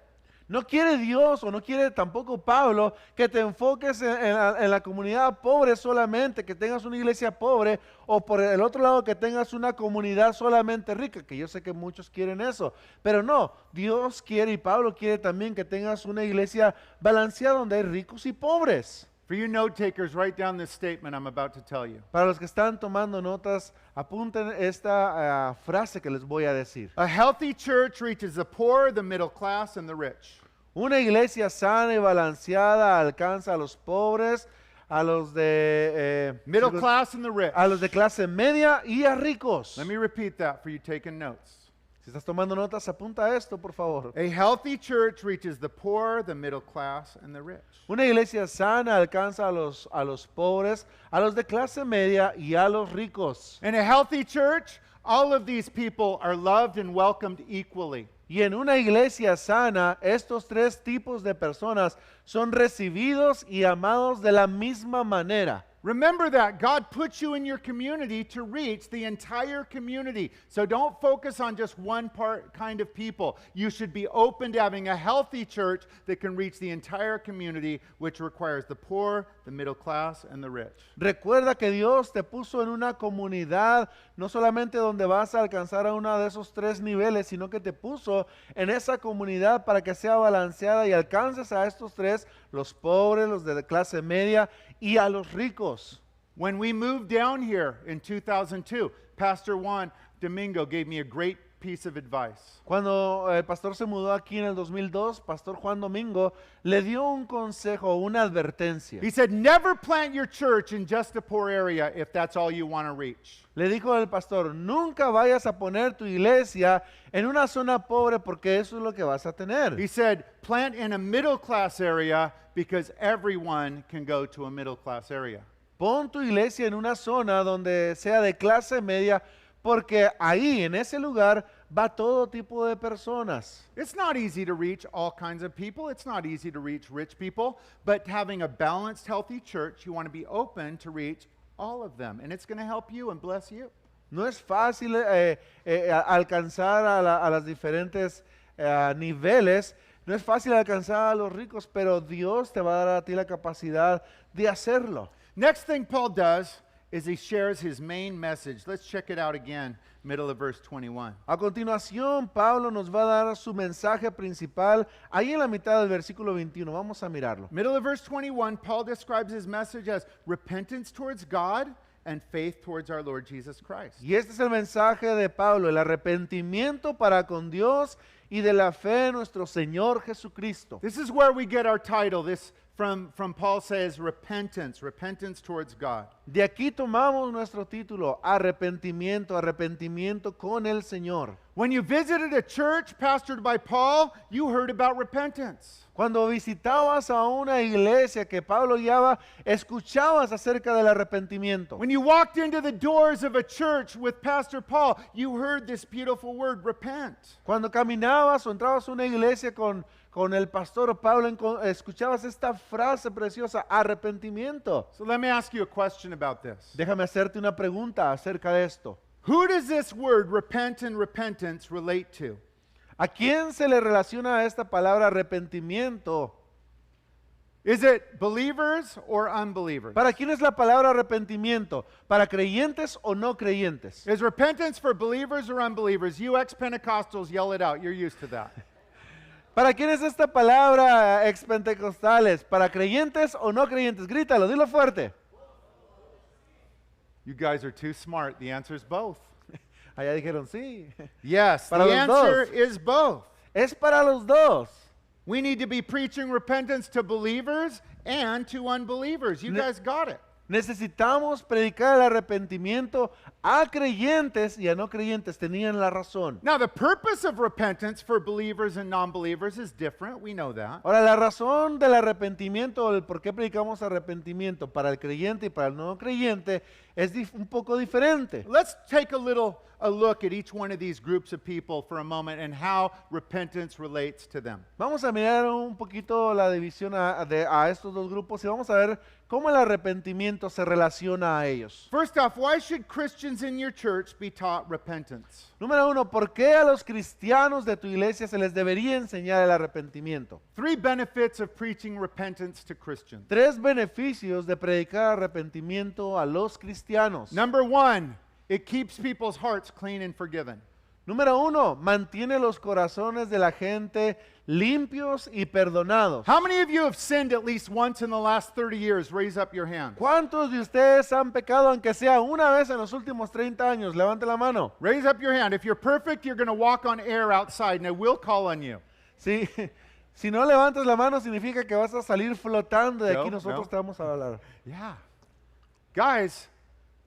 No quiere Dios o no quiere tampoco Pablo que te enfoques en la comunidad pobre solamente, que tengas una iglesia pobre, o por el otro lado que tengas una comunidad solamente rica, que yo sé que muchos quieren eso, pero no, Dios quiere y Pablo quiere también que tengas una iglesia balanceada donde hay ricos y pobres. For you note takers, write down this statement I'm about to tell you. Para los que están tomando notas, apunten esta frase que les voy a decir. A healthy church reaches the poor, the middle class, and the rich. Una iglesia sana y balanceada alcanza a los pobres, a los de Middle class and the rich. a los de clase media y a ricos. Let me repeat that for you taking notes. Si estás tomando notas, apunta esto, por favor. A healthy church reaches the poor, the middle class, and the rich. Una iglesia sana alcanza a los pobres, a los de clase media y a los ricos. In a healthy church, all of these people are loved and welcomed equally. Y en una iglesia sana, estos tres tipos de personas son recibidos y amados de la misma manera. Remember that God put you in your community to reach the entire community. So don't focus on just one kind of people. You should be open to having a healthy church that can reach the entire community, which requires the poor, the middle class, and the rich. Recuerda que Dios te puso en una comunidad, no solamente donde vas a alcanzar a uno de esos tres niveles, sino que te puso en esa comunidad para que sea balanceada y alcances a estos tres, los pobres, los de clase media y a los ricos. When we moved down here in 2002, Pastor Juan Domingo gave me a great piece of advice. Cuando el pastor se mudó aquí en el 2002, Pastor Juan Domingo le dio un consejo, una advertencia. He said, never plant your church in just a poor area if that's all you want to reach. Le dijo el pastor, nunca vayas a poner tu iglesia en una zona pobre porque eso es lo que vas a tener. He said, plant in a middle class area because everyone can go to a middle class area. Pon tu iglesia en una zona donde sea de clase media porque ahí, en ese lugar, va todo tipo de personas. It's not easy to reach all kinds of people. It's not easy to reach rich people. But having a balanced, healthy church, you want to be open to reach all of them. And it's going to help you and bless you. No es fácil alcanzar a las diferentes niveles. No es fácil alcanzar a los ricos, pero Dios te va a dar a ti la capacidad de hacerlo. Next thing Paul does is he shares his main message. Let's check it out again, middle of verse 21. A continuación, Pablo nos va a dar su mensaje principal ahí en la mitad del versículo 21. Vamos a mirarlo. Middle of verse 21, Paul describes his message as repentance towards God and faith towards our Lord Jesus Christ. Y este es el mensaje de Pablo, el arrepentimiento para con Dios y de la fe en nuestro Señor Jesucristo. This is where we get our title. This from Paul says repentance towards God. De aquí tomamos nuestro título, arrepentimiento con el Señor. When you visited a church pastored by Paul, you heard about repentance. Cuando visitabas a una iglesia que Pablo guiaba, escuchabas acerca del arrepentimiento. When you walked into the doors of a church with Pastor Paul, you heard this beautiful word, repent. Cuando caminabas o entrabas a una iglesia con el pastor Pablo, escuchabas esta frase preciosa, arrepentimiento. So let me ask you a question about this. Déjame hacerte una pregunta acerca de esto. Who does this word repent and repentance relate to? ¿A quién se le relaciona esta palabra arrepentimiento? Is it believers or unbelievers? ¿Para quién es la palabra arrepentimiento? ¿Para creyentes o no creyentes? Is repentance for believers or unbelievers? You ex-Pentecostals yell it out. You're used to that. ¿Para quién es esta palabra ex-pentecostales? ¿Para creyentes o no creyentes? Grítalo, dilo fuerte. You guys are too smart. The answer is both. Allá dijeron sí. Yes, Para the los answer dos. is both. Es para los dos. We need to be preaching repentance to believers and to unbelievers. You guys got it. Necesitamos predicar el arrepentimiento a creyentes y a no creyentes. Tenían la razón. Now, the purpose of repentance for believers and non-believers is different. We know that. Ahora, la razón del arrepentimiento, o el por qué predicamos arrepentimiento para el creyente y para el no creyente, es un poco diferente. Let's take a look at each one of these groups of people for a moment and how repentance relates to them. Vamos a mirar un poquito la división a estos dos grupos y vamos a ver cómo el arrepentimiento se relaciona a ellos. First off, why should Christians in your church be taught repentance? Número uno, ¿por qué a los cristianos de tu iglesia se les debería enseñar el arrepentimiento? 3 benefits of preaching repentance to Christians. 3 beneficios de predicar arrepentimiento a los cristianos. Number 1, it keeps people's hearts clean and forgiven. Número uno, mantiene los corazones de la gente limpios y perdonados. How many of you have sinned at least once in the last 30 years? Raise up your hand. ¿Cuántos de ustedes han pecado aunque sea una vez en los últimos 30 años? Levante la mano. Raise up your hand. If you're perfect, you're going to walk on air outside, and I will call on you. Sí, si no levantas la mano significa que vas a salir flotando. De aquí No, nosotros no. te vamos a hablar. Yeah. Guys,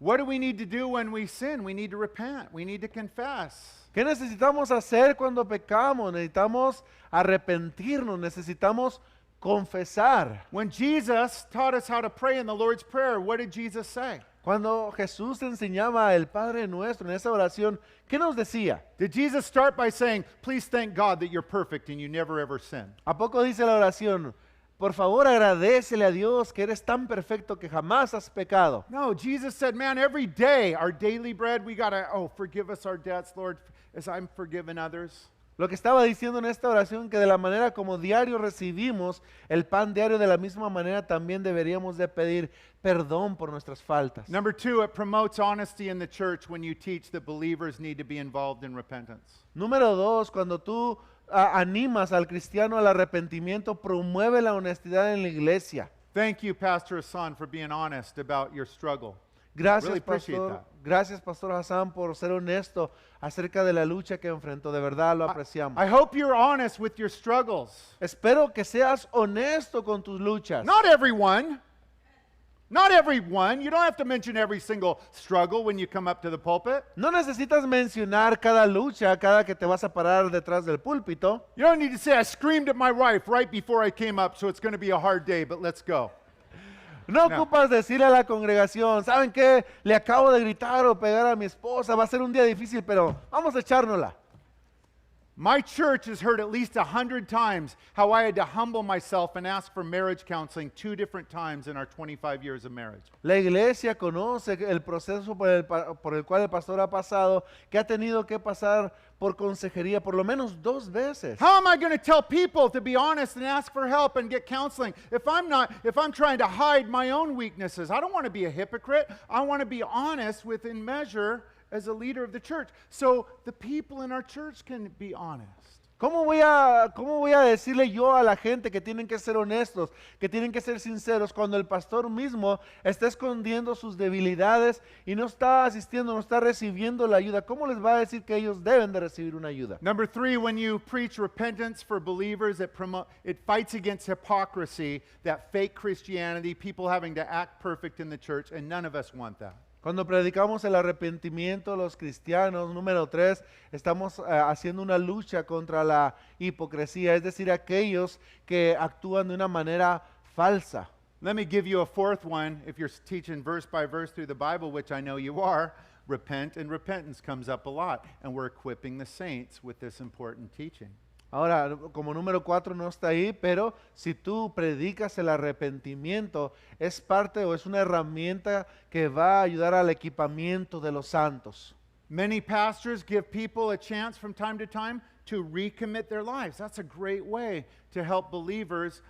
what do we need to do when we sin? We need to repent. We need to confess. ¿Qué necesitamos hacer cuando pecamos? Necesitamos arrepentirnos, necesitamos confesar. When Jesus taught us how to pray in the Lord's Prayer, what did Jesus say? Cuando Jesús enseñaba el Padre Nuestro en esa oración, ¿qué nos decía? Did Jesus start by saying, please thank God that you're perfect and you never ever sin? ¿A poco dice la oración? Por favor, agradécele a Dios que eres tan perfecto que jamás has pecado. No, Jesus said, man, every day, our daily bread, we got to, forgive us our debts, Lord, as I'm forgiven others. Lo que estaba diciendo en esta oración, que de la manera como diario recibimos el pan diario, de la misma manera también deberíamos de pedir perdón por nuestras faltas. Number 2, it promotes honesty in the church when you teach that believers need to be involved in repentance. Número 2, cuando tú animas al cristiano al arrepentimiento, promueve la honestidad en la iglesia. Thank you, Pastor Hassan, for being honest about your struggle. Gracias, Really appreciate Pastor. that. Gracias, Pastor Hassan, por ser honesto acerca de la lucha que enfrentó. De verdad lo apreciamos. I hope you're honest with your struggles. Espero que seas honesto con tus luchas. Not everyone. Not everyone. You don't have to mention every single struggle when you come up to the pulpit. No necesitas mencionar cada lucha, cada que te vas a parar detrás del púlpito. You don't need to say, I screamed at my wife right before I came up, so it's going to be a hard day, but let's go. No No. ocupas decirle a la congregación, ¿saben qué? Le acabo de gritar o pegar a mi esposa, va a ser un día difícil, pero vamos a echárnosla. My church has heard at least 100 times how I had to humble myself and ask for marriage counseling 2 different times in our 25 years of marriage. La iglesia conoce el proceso por el cual el pastor ha pasado, que ha tenido que pasar por consejería por lo menos 2 veces. How am I going to tell people to be honest and ask for help and get counseling if I'm trying to hide my own weaknesses? I don't want to be a hypocrite. I want to be honest within measure as a leader of the church, so the people in our church can be honest. ¿Cómo voy a decirle yo a la gente que tienen que ser honestos, que tienen que ser sinceros, cuando el pastor mismo está escondiendo sus debilidades y no está asistiendo, no está recibiendo la ayuda? ¿Cómo les va a decir que ellos deben de recibir una ayuda? Number 3, when you preach repentance for believers, it fights against hypocrisy, that fake Christianity, people having to act perfect in the church, and none of us want that. Cuando predicamos el arrepentimiento a los cristianos, número 3, estamos haciendo una lucha contra la hipocresía, es decir, aquellos que actúan de una manera falsa. Let me give you a 4th one. If you're teaching verse by verse through the Bible, which I know you are, repent, and repentance comes up a lot, and we're equipping the saints with this important teaching. Ahora, como número 4 no está ahí, pero si tú predicas el arrepentimiento, es parte o es una herramienta que va a ayudar al equipamiento de los santos. Many pastors give people a chance from time to time to recommit their lives. That's a great way to help believers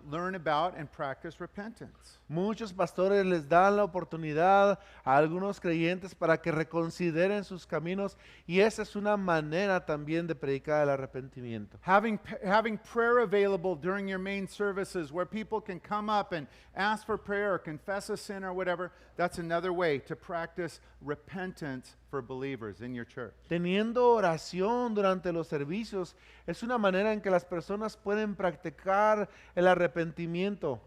learn about and practice repentance. Muchos pastores les dan la oportunidad a algunos creyentes para que reconsideren sus caminos, y esa es una manera también de predicar el arrepentimiento. Having prayer available during your main services where people can come up and ask for prayer or confess a sin or whatever, that's another way to practice repentance for believers in your church. Teniendo oración durante los servicios es una manera en que las personas pueden practicar el arrepentimiento.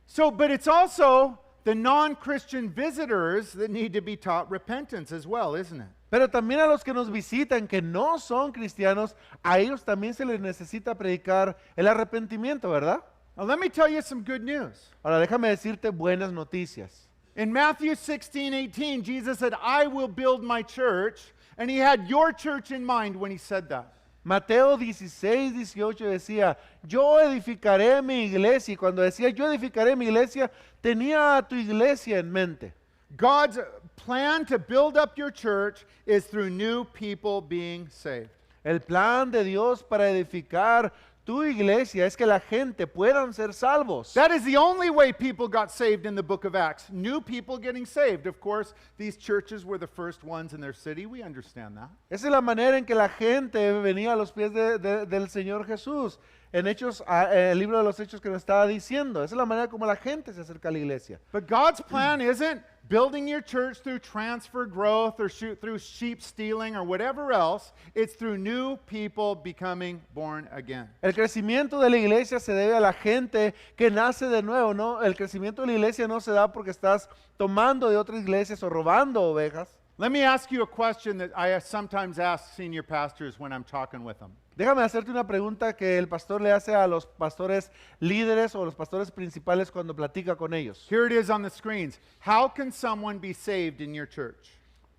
So, but it's also the non-Christian visitors that need to be taught repentance as well, isn't it? Pero también a los que nos visitan, que no son cristianos, a ellos también se les necesita predicar el arrepentimiento, ¿verdad? Now, let me tell you some good news. Ahora déjame decirte buenas noticias. In Matthew 16:18, Jesus said, I will build my church, and he had your church in mind when he said that. Mateo 16:18 decía, yo edificaré mi iglesia. Y cuando decía yo edificaré mi iglesia, tenía a tu iglesia en mente. God's plan to build up your church is through new people being saved. El plan de Dios para edificar tu iglesia es que la gente puedan ser salvos. That is the only way people got saved in the book of Acts. New people getting saved. Of course, these churches were the first ones in their city. We understand that. Esa es la manera en que la gente venía a los pies del Señor Jesús. En Hechos, el libro de los Hechos que nos estaba diciendo. Esa es la manera como la gente se acerca a la iglesia. But God's plan isn't building your church through transfer growth or through sheep stealing or whatever else. It's through new people becoming born again. El crecimiento de la iglesia se debe a la gente que nace de nuevo, ¿no? El crecimiento de la iglesia no se da porque estás tomando de otras iglesias o robando ovejas. Let me ask you a question that I sometimes ask senior pastors when I'm talking with them. Déjame hacerte una pregunta que el pastor le hace a los pastores líderes o los pastores principales cuando platica con ellos. Here it is on the screens. How can someone be saved in your church?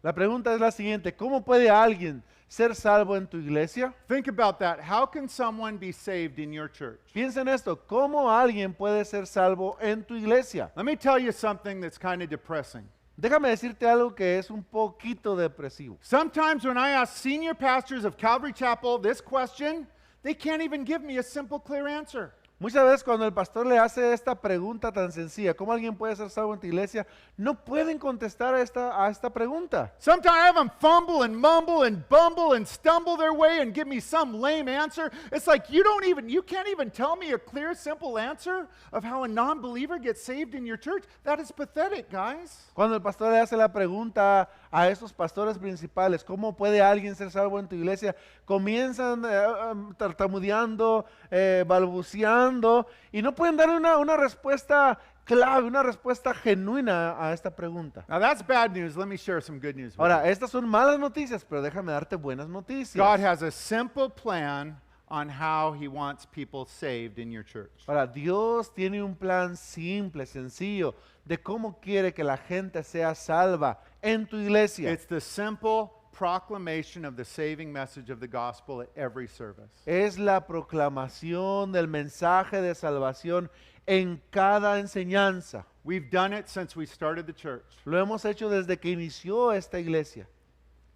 La pregunta es la siguiente, ¿cómo puede alguien ser salvo en tu iglesia? Think about that. How can someone be saved in your church? Piensa en esto, ¿cómo alguien puede ser salvo en tu iglesia? Let me tell you something that's kind of depressing. Déjame decirte algo que es un poquito depresivo. Sometimes when I ask senior pastors of Calvary Chapel this question, they can't even give me a simple, clear answer. Muchas veces cuando el pastor le hace esta pregunta tan sencilla, ¿cómo alguien puede ser salvo en tu iglesia? No pueden contestar a esta pregunta. Sometimes I have them fumble and mumble and bumble and stumble their way and give me some lame answer. It's like you can't even tell me a clear, simple answer of how a non-believer gets saved in your church. That is pathetic, guys. Cuando el pastor le hace la pregunta a estos pastores principales, ¿cómo puede alguien ser salvo en tu iglesia? Comienzan tartamudeando, balbuceando, y no pueden darle una respuesta clave, una respuesta genuina a esta pregunta. Now that's bad news. Let me share some good news with Ahora, you. estas son malas noticias, pero déjame darte buenas noticias. God has a simple plan on how he wants people saved in your church. Ahora, Dios tiene un plan simple, sencillo, de cómo quiere que la gente sea salva en tu iglesia. It's the simple proclamation of the saving message of the gospel at every service. Es la proclamación del mensaje de salvación en cada enseñanza. We've done it since we started the church. Lo hemos hecho desde que inició esta iglesia.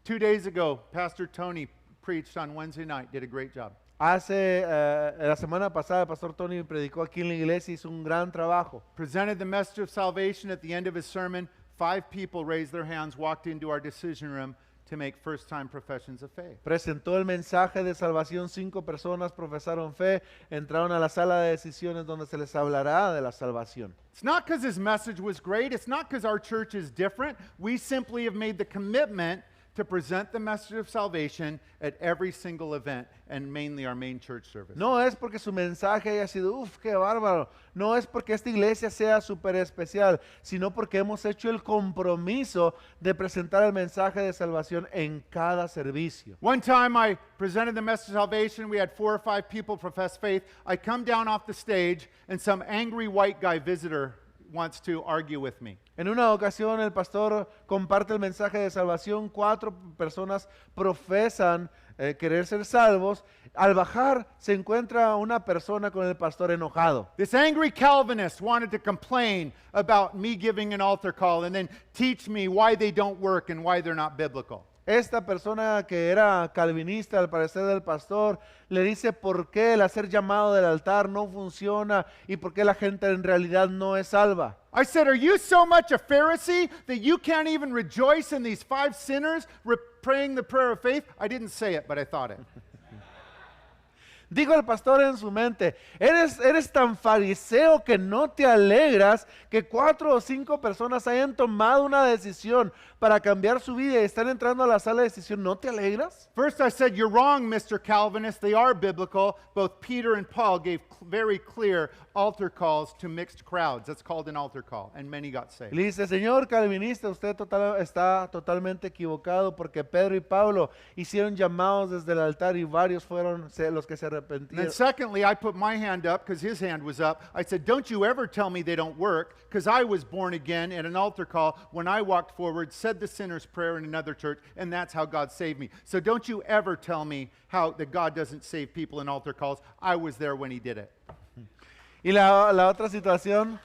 2 days ago, Pastor Tony preached on Wednesday night, did a great job. Hace la semana pasada el pastor Tony predicó aquí en la iglesia, hizo un gran trabajo. Presented the message of salvation at the end of his sermon. 5 people raised their hands, walked into our decision room to make first-time professions of faith. Presentó el mensaje de salvación, 5 personas profesaron fe, entraron a la sala de decisiones donde se les hablará de la salvación. It's not because his message was great. It's not because our church is different. We simply have made the commitment to present the message of salvation at every single event, and mainly our main church service. No es porque su mensaje haya sido, qué bárbaro. No es porque esta iglesia sea súper especial, sino porque hemos hecho el compromiso de presentar el mensaje de salvación en cada servicio. One time I presented the message of salvation. We had 4 or 5 people profess faith. I come down off the stage, and some angry white guy visitor wants to argue with me. En una ocasión el pastor comparte el mensaje de salvación, 4 personas profesan querer ser salvos. Al bajar se encuentra una persona con el pastor enojado. This angry Calvinist wanted to complain about me giving an altar call and then teach me why they don't work and why they're not biblical. Esta persona que era calvinista, al parecer del pastor, le dice por qué el hacer llamado del altar no funciona y por qué la gente en realidad no es salva. I said, are you so much a Pharisee that you can't even rejoice in these 5 sinners praying the prayer of faith? I didn't say it, but I thought it. Dijo el pastor en su mente, eres tan fariseo que no te alegras que 4 o 5 personas hayan tomado una decisión para cambiar su vida y están entrando a la sala de decisión. ¿No te alegras? First, I said, you're wrong, Mr. Calvinist. They are biblical. Both Peter and Paul gave very clear altar calls to mixed crowds. That's called an altar call, and many got saved. Le dice, señor calvinista, usted está totalmente equivocado porque Pedro y Pablo hicieron llamados desde el altar y varios fueron los que se And then arrepintieron. secondly, I put my hand up because his hand was up. I said, don't you ever tell me they don't work, because I was born again at an altar call when I walked forward, said the sinner's prayer in another church, and that's how God saved me. So don't you ever tell me how that God doesn't save people in altar calls. I was there when he did it. Y la otra situación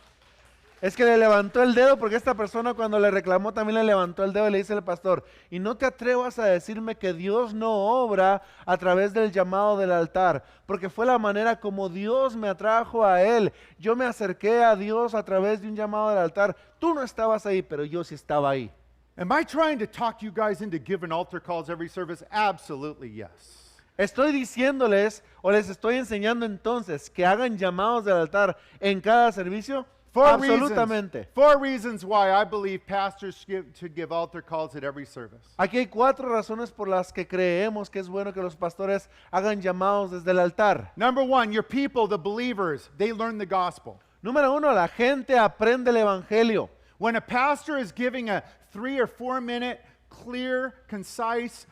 es que le levantó el dedo porque esta persona cuando le reclamó también le levantó el dedo y le dice al pastor, y no te atrevas a decirme que Dios no obra a través del llamado del altar, porque fue la manera como Dios me atrajo a Él. Yo me acerqué a Dios a través de un llamado del altar. Tú no estabas ahí, pero yo sí estaba ahí. Am I trying to talk you guys into giving altar calls every service? Absolutely yes. Estoy diciéndoles o les estoy enseñando entonces que hagan llamados del altar en cada servicio. Absolutamente. Four reasons why I believe pastors should give altar calls at every service. Aquí hay 4 razones por las que creemos que es bueno que los pastores hagan llamados desde el altar. Number one, your people, the believers, they learn the gospel. Número 1, la gente aprende el evangelio. When a pastor is giving a 3 or 4 minute clear, concise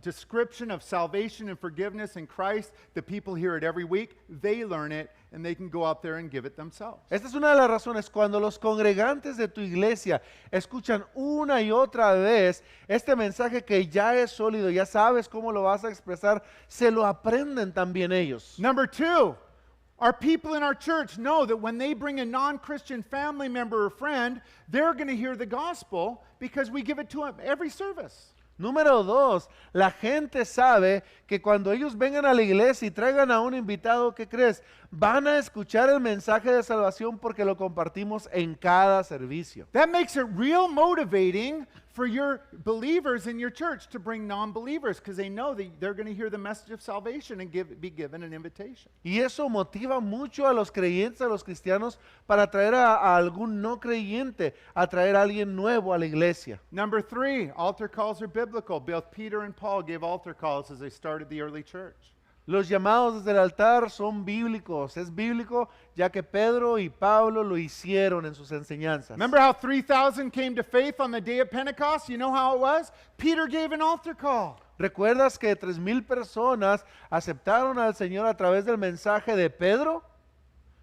description of salvation and forgiveness in Christ, the people hear it every week, they learn it, and they can go out there and give it themselves. Esta es una de las razones cuando los congregantes de tu iglesia escuchan una y otra vez este mensaje que ya es sólido, ya sabes cómo lo vas a expresar, se lo aprenden también ellos. Number two, our people in our church know that when they bring a non-Christian family member or friend, they're going to hear the gospel because we give it to them every service. Número 2, la gente sabe que cuando ellos vengan a la iglesia y traigan a un invitado, ¿qué crees? Van a escuchar el mensaje de salvación porque lo compartimos en cada servicio. That makes it real motivating for your believers in your church to bring non-believers because they know that they're going to hear the message of salvation and be given an invitation. Y eso motiva mucho a los creyentes, a los cristianos, para traer a algún no creyente, a traer a alguien nuevo a la iglesia. Number 3, altar calls are biblical. Both Peter and Paul gave altar calls as they started the early church. Los llamados desde el altar son bíblicos. Es bíblico ya que Pedro y Pablo lo hicieron en sus enseñanzas. Remember how 3,000 came to faith on the day of Pentecost? You know how it was? Peter gave an altar call. ¿Recuerdas que 3,000 personas aceptaron al Señor a través del mensaje de Pedro?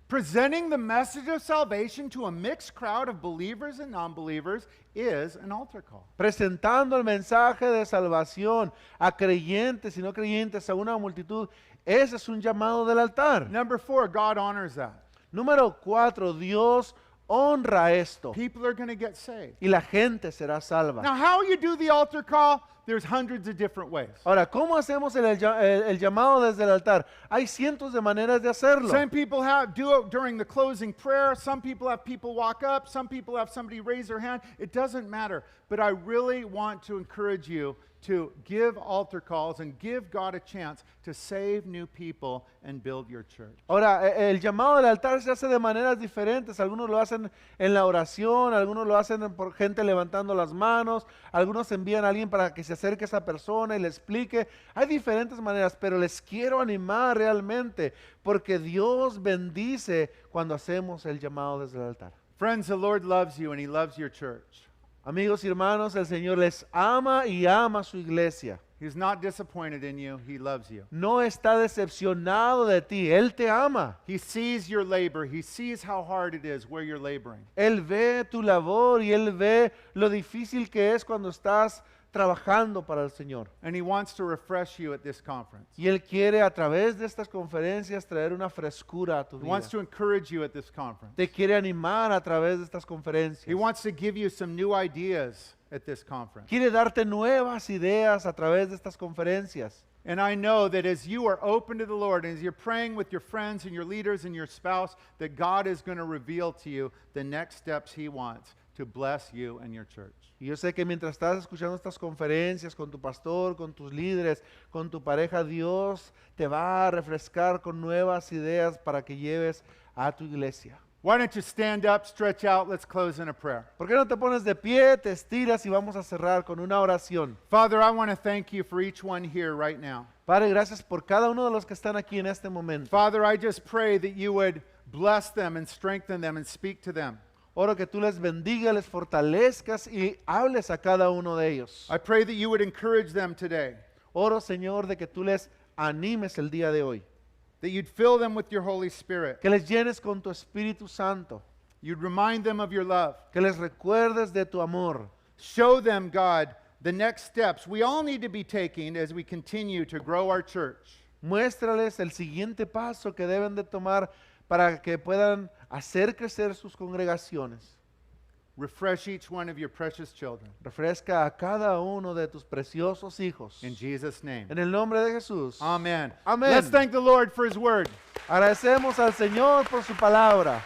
Presenting the message of salvation to a mixed crowd of believers and non-believers is an altar call. Presentando el mensaje de salvación a creyentes y no creyentes, a una multitud, ese es un llamado del altar. Number 4, God honors that. Número 4, Dios honra esto People are going to get saved. y la gente será salva. Now, how you do the altar call, there's hundreds of different ways. Ahora, ¿cómo hacemos el llamado desde el altar? Hay cientos de maneras de hacerlo. Some people do it during the closing prayer. Some people have people walk up. Some people have somebody raise their hand. It doesn't matter. But I really want to encourage you to give altar calls and give God a chance to save new people and build your church. Ahora, el llamado del altar se hace de maneras diferentes. Algunos lo hacen en la oración, algunos lo hacen por gente levantando las manos, algunos envían a alguien para que se acerque a esa persona y le explique. Hay diferentes maneras, pero les quiero animar realmente porque Dios bendice cuando hacemos el llamado desde el altar. Friends, the Lord loves you and He loves your church. Amigos y hermanos, el Señor les ama y ama a su iglesia. He's not disappointed in you. He loves you. No está decepcionado de ti, Él te ama. He sees your labor. He sees how hard it is where you're laboring. Él ve tu labor y Él ve lo difícil que es cuando estás trabajando para el Señor. And He wants to refresh you at this conference. Y Él quiere a través de estas conferencias traer una frescura a tu He vida. wants to encourage you at this conference. Te quiere animar a través de estas conferencias. He wants to give you some new ideas at this conference. Quiere darte nuevas ideas a través de estas conferencias. And I know that as you are open to the Lord, and as you're praying with your friends and your leaders and your spouse, that God is going to reveal to you the next steps He wants to bless you and your church. Y yo sé que mientras estás escuchando estas conferencias con tu pastor, con tus líderes, con tu pareja, Dios te va a refrescar con nuevas ideas para que lleves a tu iglesia. Why don't you stand up, stretch out, let's close in a prayer. ¿Por qué no te pones de pie, te estiras y vamos a cerrar con una oración? Father, I want to thank you for each one here right now. Padre, gracias por cada uno de los que están aquí en este momento. Father, I just pray that you would bless them and strengthen them and speak to them. Oro que tú les bendiga, les fortalezcas y hables a cada uno de ellos. I pray that you would encourage them today, Oro, Señor, de que tú les animes el día de hoy. that you'd fill them with your Holy Spirit. Que les llenes con tu Espíritu Santo. You'd remind them of your love. Que les recuerdes de tu amor. Show them, God, the next steps we all need to be taking as we continue to grow our church. Muéstrales el siguiente paso que deben de tomar para que puedan hacer crecer sus congregaciones. Refresh each one of your precious children. Refresca a cada uno de tus preciosos hijos. In Jesus' name. En el nombre de Jesús. Amen. Amén. Let's thank the Lord for his word. Agradecemos al Señor por su palabra.